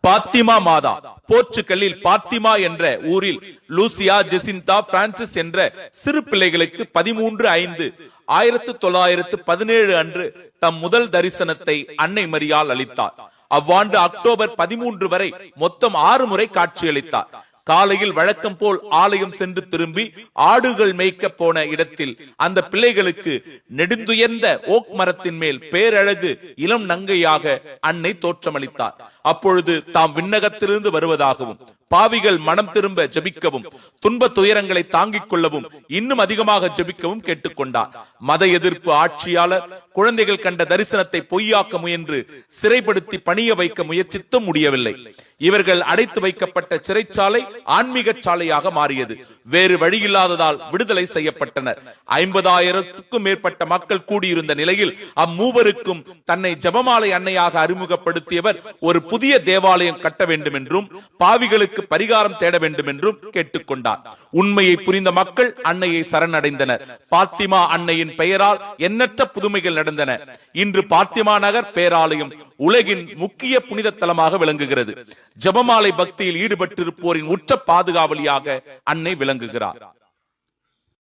பாத்திமா மாதா. போர்ச்சுகலில் பாத்திமா என்ற ஊரில் Lucia, Jesintha, Francis என்ற சிறு பிள்ளைகளுக்கு 13/5/1917 அன்று தம் முதல் தரிசனத்தை அன்னை மரியாள் அளித்தார். அவ்வாண்டு அக்டோபர் 13 வரை மொத்தம் 6 முறை காட்சியளித்தார். காலையில் வழக்கம் போல் ஆலயம் சென்று திரும்பி ஆடுகள் மேய்க்க போன இடத்தில் அந்த பிள்ளைகளுக்கு நெடுந்துயர்ந்த ஓக் மரத்தின் மேல் பேரழகு இளம் நங்கையாக அன்னை தோற்றமளித்தார். அப்பொழுது தாம் விண்ணகத்திலிருந்து வருவதாகவும், பாவிகள் மனம் திரும்ப ஜெபிக்கவும், துன்ப துயரங்களை தாங்கிக் கொள்ளவும், இன்னும் அதிகமாக ஜெபிக்கவும் கேட்டுக்கொண்டார். மத எதிர்ப்பு ஆட்சியாளர் குழந்தைகள் கண்ட தரிசனத்தை பொய்யாக்க முயன்று சிறைப்படுத்தி பணிய வைக்க முயற்சித்தும் முடியவில்லை. இவர்கள் அடைத்து வைக்கப்பட்ட சிறைச்சாலை ஆன்மீக சாலையாக மாறியது. வேறு வழியில்லாததால் விடுதலை செய்யப்பட்டனர். 50,000க்கும் மேற்பட்ட மக்கள் கூடியிருந்த நிலையில் அம்மூவருக்கும் தன்னை ஜெபமாலை அன்னையாக அறிமுகப்படுத்தியவர் ஒரு புதிய தேவாலயம் கட்ட வேண்டும் என்றும் பாவிகளுக்கு பரிகாரம் தேட வேண்டும் என்றும் கேட்டுக்கொண்டார். உண்மையை புரிந்த மக்கள் அன்னையை சரணடைந்தனர். பாத்திமா அன்னையின் பெயரால் எண்ணற்ற புதுமைகள் நடந்தன. இன்று பாத்திமா நகர் பேராலயம் உலகின் முக்கிய புனித தலமாக விளங்குகிறது. ஜெபமாலை பக்தியில் ஈடுபட்டிருப்போரின் உற்ற பாதுகாவலியாக அன்னை விளங்குகிறார்.